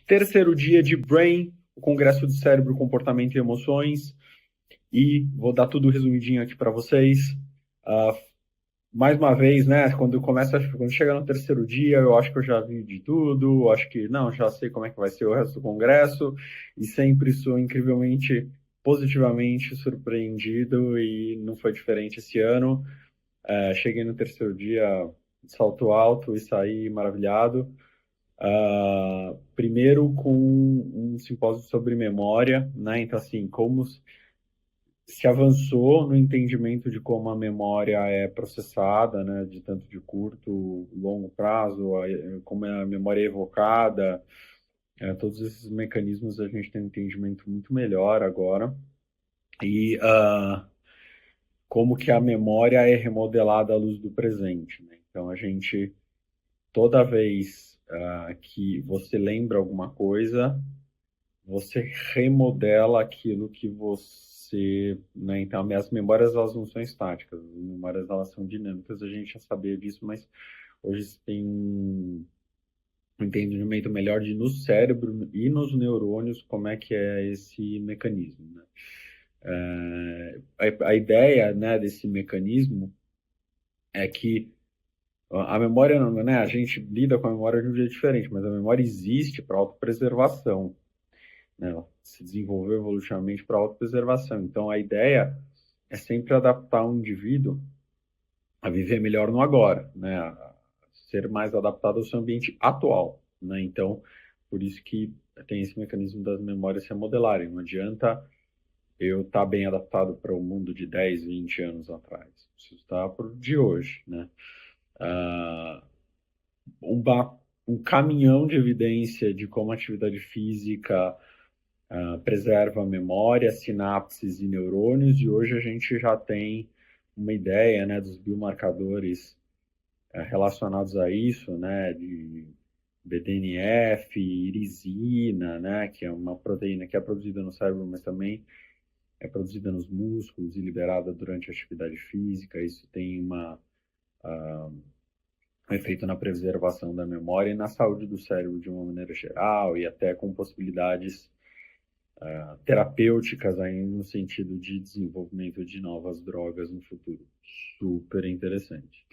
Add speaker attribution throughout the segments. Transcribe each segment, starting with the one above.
Speaker 1: Terceiro dia de Brain, o Congresso de Cérebro, Comportamento e Emoções. E vou dar tudo resumidinho aqui para vocês. Uh, mais uma vez, né, quando chega no terceiro dia, eu acho que eu já vi de tudo, acho que não, já sei como é que vai ser o resto do congresso, e sempre sou incrivelmente, positivamente surpreendido, e não foi diferente esse ano. Cheguei no terceiro dia de salto alto e saí maravilhado. Primeiro com um simpósio sobre memória, né, então assim, como se avançou no entendimento de como a memória é processada, né, de tanto de curto, longo prazo, como é a memória é evocada, todos esses mecanismos a gente tem um entendimento muito melhor agora. E como que a memória é remodelada à luz do presente, né? Então a gente, toda vez que você lembra alguma coisa, você remodela aquilo que você, né? Então, as memórias elas não são estáticas, as memórias elas são dinâmicas. A gente já sabia disso, mas hoje se tem um entendimento melhor de no cérebro e nos neurônios como é que é esse mecanismo, né? A ideia, né, desse mecanismo é que a memória, né, a gente lida com a memória de um jeito diferente, mas a memória existe para autopreservação, né? Ela se desenvolveu evolutivamente para autopreservação. Então, a ideia é sempre adaptar o indivíduo a viver melhor no agora, né? A ser mais adaptado ao seu ambiente atual, né? Então, por isso que tem esse mecanismo das memórias se remodelarem. Não adianta eu estar bem adaptado para o mundo de 10, 20 anos atrás. Preciso estar para o de hoje, né? Uh, um caminhão de evidência de como a atividade física preserva a memória, sinapses e neurônios, e hoje a gente já tem uma ideia, né, dos biomarcadores relacionados a isso, né, de BDNF, irisina, né, que é uma proteína que é produzida no cérebro, mas também é produzida nos músculos e liberada durante a atividade física. Isso tem um efeito na preservação da memória e na saúde do cérebro de uma maneira geral, e até com possibilidades terapêuticas aí no sentido de desenvolvimento de novas drogas no futuro. Super interessante.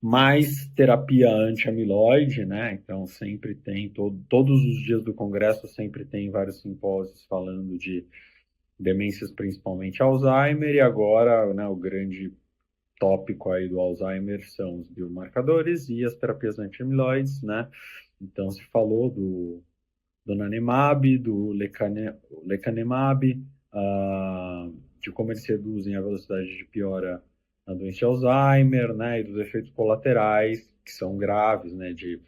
Speaker 1: Mais terapia anti-amiloide, né? Então sempre tem, todos os dias do congresso sempre tem vários simpósios falando de demências, principalmente Alzheimer, e agora, né, o grande tópico aí do Alzheimer são os biomarcadores e as terapias anti-amiloides, né? Então se falou do donanemab, do lecanemab, de como eles reduzem a velocidade de piora na doença de Alzheimer, né, e dos efeitos colaterais, que são graves, né, de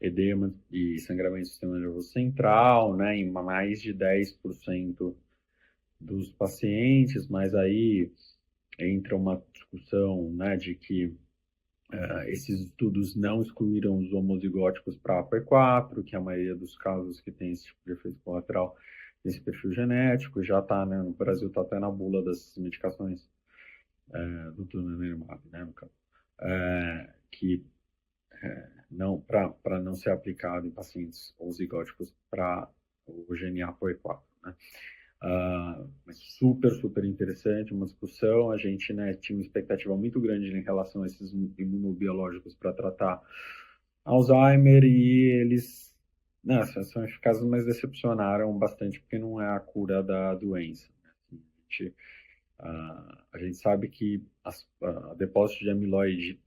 Speaker 1: edema e sangramento do sistema nervoso central, né, em mais de 10% dos pacientes, mas aí entra uma discussão, né, de que esses estudos não excluíram os homozigóticos para APOE4, que a maioria dos casos que tem esse tipo de efeito colateral tem esse perfil genético, já está, né, no Brasil está até na bula das medicações do donanemab, né, no caso, que não, para não ser aplicado em pacientes homozigóticos para o GNA APOE4, né. Mas super, super interessante, uma discussão. A gente, né, tinha uma expectativa muito grande em relação a esses imunobiológicos para tratar Alzheimer, e eles, né, são eficazes, mas decepcionaram bastante porque não é a cura da doença, né? A gente sabe que a depósito de amiloide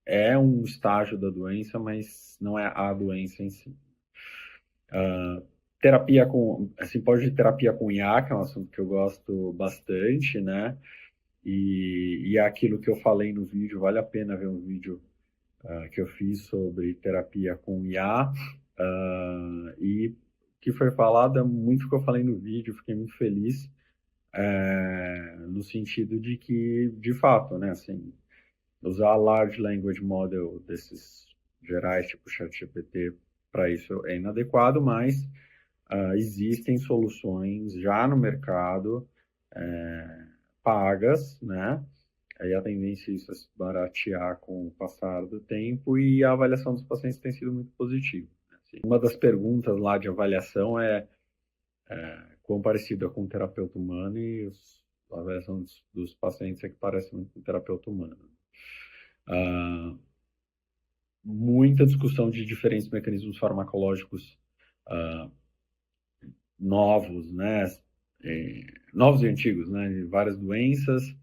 Speaker 1: é um estágio da doença, mas não é a doença em si. Terapia com, assim, pode de terapia com IA, que é um assunto que eu gosto bastante, né? E é aquilo que eu falei no vídeo, vale a pena ver um vídeo que eu fiz sobre terapia com IA, e que foi falado, muito que eu falei no vídeo, fiquei muito feliz, no sentido de que, de fato, né, assim, usar large language model desses gerais, tipo ChatGPT, para isso é inadequado, mas existem soluções já no mercado pagas, né? Aí a tendência é isso se baratear com o passar do tempo, e a avaliação dos pacientes tem sido muito positiva, né? Uma das perguntas lá de avaliação é quão parecido é com o terapeuta humano, e a avaliação dos pacientes é que parece muito com o terapeuta humano. Muita discussão de diferentes mecanismos farmacológicos novos, né? Novos e antigos, né? De várias doenças.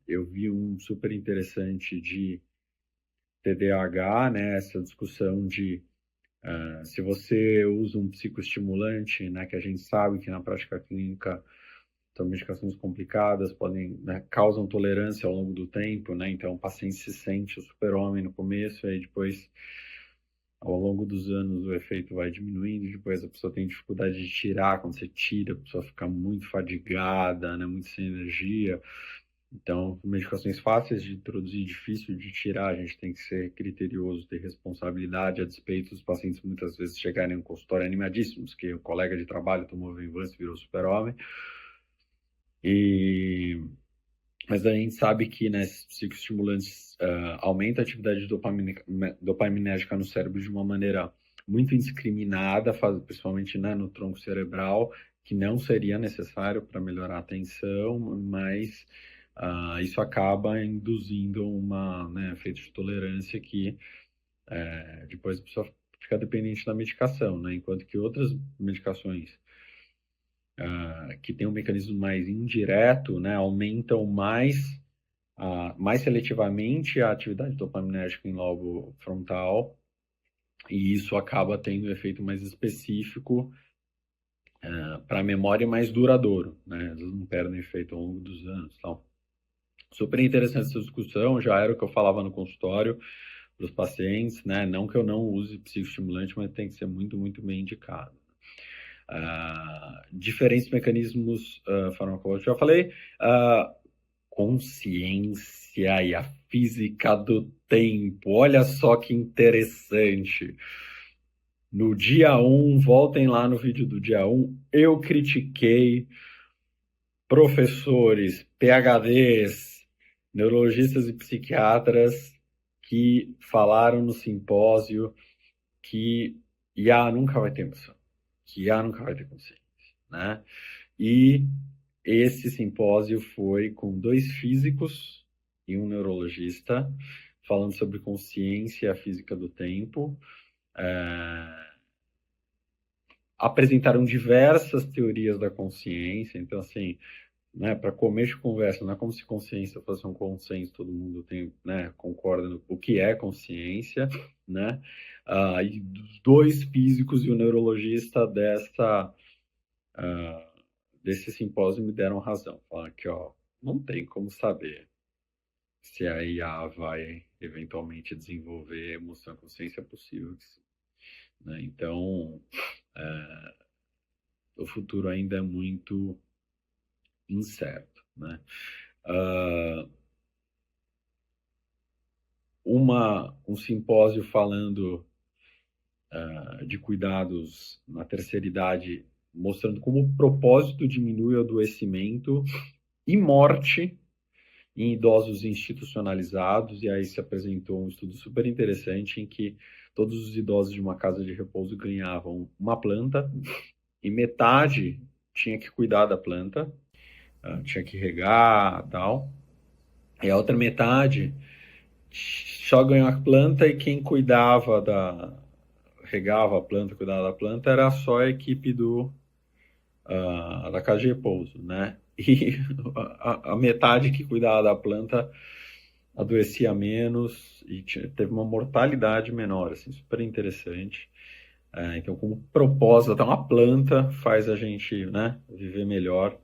Speaker 1: Eu vi um super interessante de TDAH, né? Essa discussão de se você usa um psicoestimulante, né? Que a gente sabe que na prática clínica são medicações complicadas, causam tolerância ao longo do tempo, né? Então o paciente se sente o super-homem no começo, aí depois, ao longo dos anos, o efeito vai diminuindo, depois a pessoa tem dificuldade de tirar, quando você tira, a pessoa fica muito fadigada, né? Muito sem energia. Então, medicações fáceis de introduzir, difícil de tirar, a gente tem que ser criterioso, ter responsabilidade, a despeito dos pacientes muitas vezes chegarem no consultório animadíssimos, que o colega de trabalho tomou Venvanse e virou super-homem. Mas a gente sabe que, né, esses psicoestimulantes aumentam a atividade dopaminérgica no cérebro de uma maneira muito indiscriminada, principalmente, né, no tronco cerebral, que não seria necessário para melhorar a atenção, mas isso acaba induzindo né, efeito de tolerância que depois a pessoa fica dependente da medicação, né, enquanto que outras medicações que tem um mecanismo mais indireto, né, aumentam mais seletivamente a atividade dopaminérgica em lobo frontal, e isso acaba tendo um efeito mais específico para a memória e mais duradouro, né? Às vezes não perdem efeito ao longo dos anos. Então, super interessante essa discussão, já era o que eu falava no consultório para os pacientes, né? Não que eu não use psicoestimulante, mas tem que ser muito, muito bem indicado. Diferentes mecanismos farmacológicos, já falei, consciência e a física do tempo, olha só que interessante. No dia 1, voltem lá no vídeo do dia 1, eu critiquei professores, PhDs, neurologistas e psiquiatras que falaram no simpósio que IA nunca vai ter emoção, que IA nunca vai ter consciência, né? E esse simpósio foi com 2 físicos e um neurologista, falando sobre consciência e a física do tempo. Apresentaram diversas teorias da consciência, então, assim, né, para começo de conversa, não é como se consciência fosse um consenso, todo mundo tem, né, concorda no o que é consciência, né? E dos 2 físicos e o neurologista desse simpósio me deram razão, falando que, ó, não tem como saber se a IA vai eventualmente desenvolver emoção e consciência. É possível que sim, né? Então, o futuro ainda é muito incerto, né? Um simpósio falando de cuidados na terceira idade, mostrando como o propósito diminui o adoecimento e morte em idosos institucionalizados, e aí se apresentou um estudo super interessante em que todos os idosos de uma casa de repouso ganhavam uma planta e metade tinha que cuidar da planta, tinha que regar, tal, e a outra metade só ganhou a planta, e quem regava a planta, cuidava da planta, era só a equipe da casa de repouso, né? E a metade que cuidava da planta adoecia menos e teve uma mortalidade menor, assim, super interessante. Então, como propósito, até uma planta faz a gente, né, viver melhor,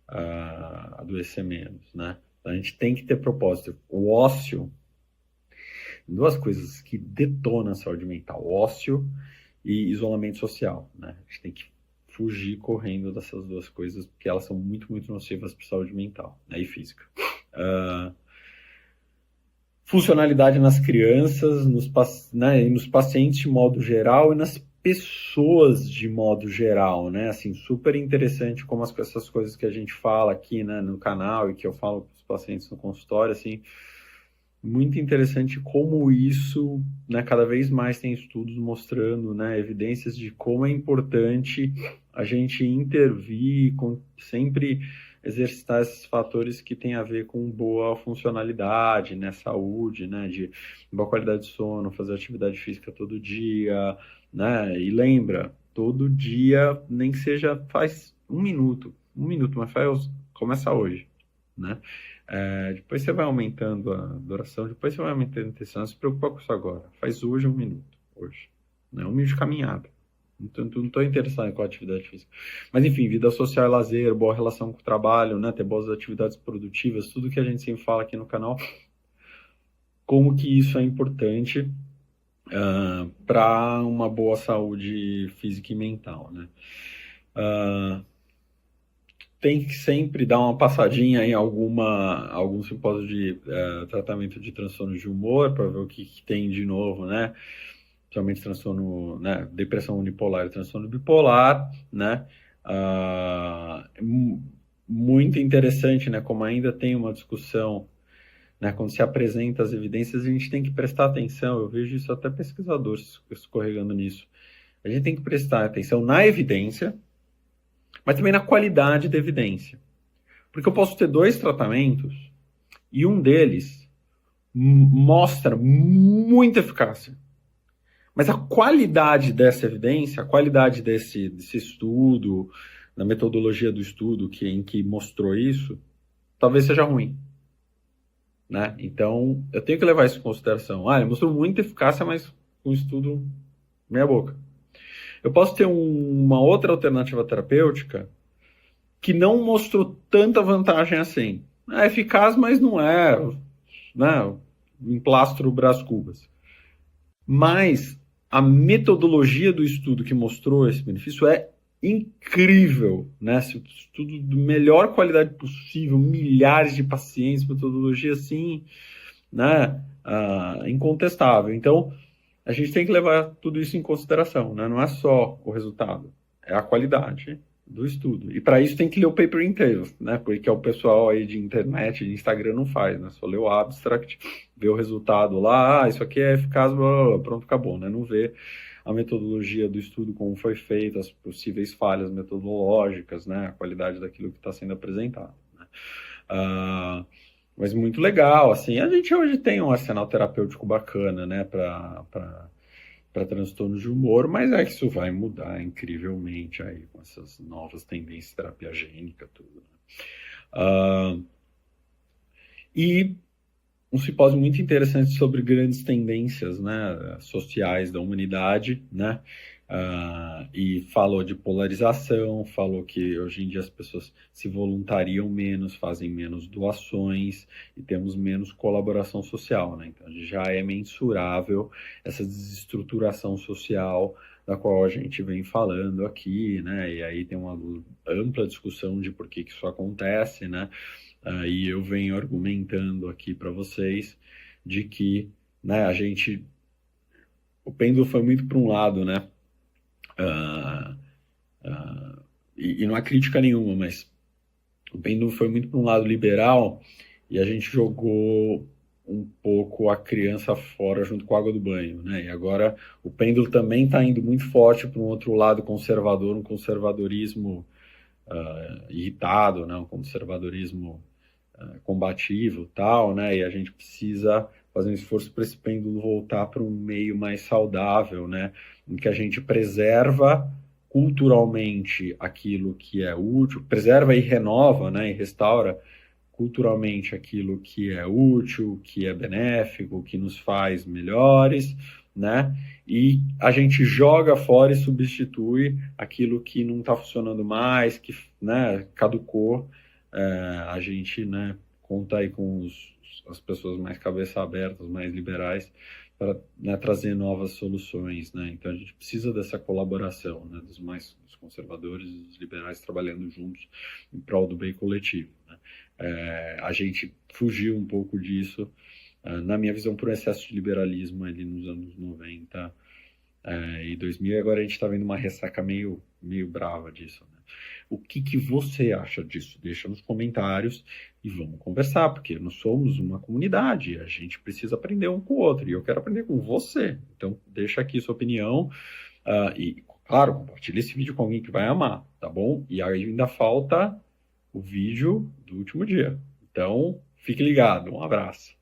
Speaker 1: adoecer menos, né? A gente tem que ter propósito. O ócio, 2 coisas que detonam a saúde mental: ócio e isolamento social, né? A gente tem que fugir correndo dessas 2 coisas, porque elas são muito, muito nocivas para a saúde mental, né, e física. Funcionalidade nas crianças, né, nos pacientes de modo geral e nas pessoas de modo geral, né? Assim, super interessante como essas coisas que a gente fala aqui, né, no canal, e que eu falo para os pacientes no consultório, assim, muito interessante como isso, né, cada vez mais tem estudos mostrando, né, evidências de como é importante a gente intervir, sempre exercitar esses fatores que têm a ver com boa funcionalidade, né, saúde, né, de boa qualidade de sono, fazer atividade física todo dia, né, e lembra, todo dia, nem que seja, faz um minuto, mas começa hoje, né? Depois você vai aumentando a duração, depois você vai aumentando a intenção. Não se preocupa com isso agora. Faz hoje um minuto. Hoje. Né? Um minuto de caminhada. Então, não estou interessado com a atividade física. Mas, enfim, vida social e lazer, boa relação com o trabalho, né? Ter boas atividades produtivas, tudo que a gente sempre fala aqui no canal. Como que isso é importante para uma boa saúde física e mental, né? Tem que sempre dar uma passadinha em algum simpósio de tratamento de transtorno de humor para ver o que tem de novo, né? Principalmente transtorno, né? Depressão unipolar e transtorno bipolar, né? Muito interessante, né? Como ainda tem uma discussão, né? Quando se apresenta as evidências, a gente tem que prestar atenção. Eu vejo isso até pesquisadores escorregando nisso. A gente tem que prestar atenção na evidência, mas também na qualidade da evidência. Porque eu posso ter dois tratamentos e um deles mostra muita eficácia. Mas a qualidade dessa evidência, a qualidade desse estudo, da metodologia do estudo em que mostrou isso, talvez seja ruim. Né? Então, eu tenho que levar isso em consideração. Ele mostrou muita eficácia, mas com estudo meia boca. Eu posso ter uma outra alternativa terapêutica que não mostrou tanta vantagem assim. É eficaz, mas não é, né, emplastro Brás Cubas. Mas a metodologia do estudo que mostrou esse benefício é incrível, né? Estudo de melhor qualidade possível, milhares de pacientes, metodologia assim, né? Incontestável. Então, a gente tem que levar tudo isso em consideração, né? Não é só o resultado, é a qualidade do estudo. E para isso tem que ler o paper inteiro, né? Porque o pessoal aí de internet, de Instagram não faz, né? Só lê o abstract, vê o resultado lá, isso aqui é eficaz, pronto, acabou, né? Não vê a metodologia do estudo, como foi feito, as possíveis falhas metodológicas, né? A qualidade daquilo que está sendo apresentado, né? Mas muito legal, assim, a gente hoje tem um arsenal terapêutico bacana, né, para transtorno de humor, mas é que isso vai mudar incrivelmente aí com essas novas tendências, terapia gênica, tudo. Né? E um simpósio muito interessante sobre grandes tendências, né, sociais da humanidade, né, e falou de polarização, falou que hoje em dia as pessoas se voluntariam menos, fazem menos doações e temos menos colaboração social, né, então já é mensurável essa desestruturação social da qual a gente vem falando aqui, né, e aí tem uma ampla discussão de por que isso acontece, né, e eu venho argumentando aqui para vocês de que, né, o pêndulo foi muito para um lado, né, e não há crítica nenhuma, mas o pêndulo foi muito para um lado liberal e a gente jogou um pouco a criança fora junto com a água do banho, né? E agora o pêndulo também está indo muito forte para um outro lado conservador, um conservadorismo irritado, né? Um conservadorismo combativo, tal, né? E a gente precisa fazer um esforço para esse pêndulo voltar para um meio mais saudável, né? Em que a gente preserva culturalmente aquilo que é útil, preserva e renova, né? E restaura culturalmente aquilo que é útil, que é benéfico, que nos faz melhores, né? E a gente joga fora e substitui aquilo que não está funcionando mais, que, né, caducou. A gente, né, conta aí com as pessoas mais cabeça abertas, mais liberais, para, né, trazer novas soluções, né? Então a gente precisa dessa colaboração, né, dos conservadores e dos liberais trabalhando juntos em prol do bem coletivo, né? A gente fugiu um pouco disso, na minha visão, por um excesso de liberalismo ali nos anos 90 e 2000, e agora a gente está vendo uma ressaca meio brava disso, né? O que você acha disso? Deixa nos comentários e vamos conversar, porque nós somos uma comunidade, a gente precisa aprender um com o outro, e eu quero aprender com você. Então, deixa aqui sua opinião, e, claro, compartilha esse vídeo com alguém que vai amar, tá bom? E aí ainda falta o vídeo do último dia. Então, fique ligado. Um abraço.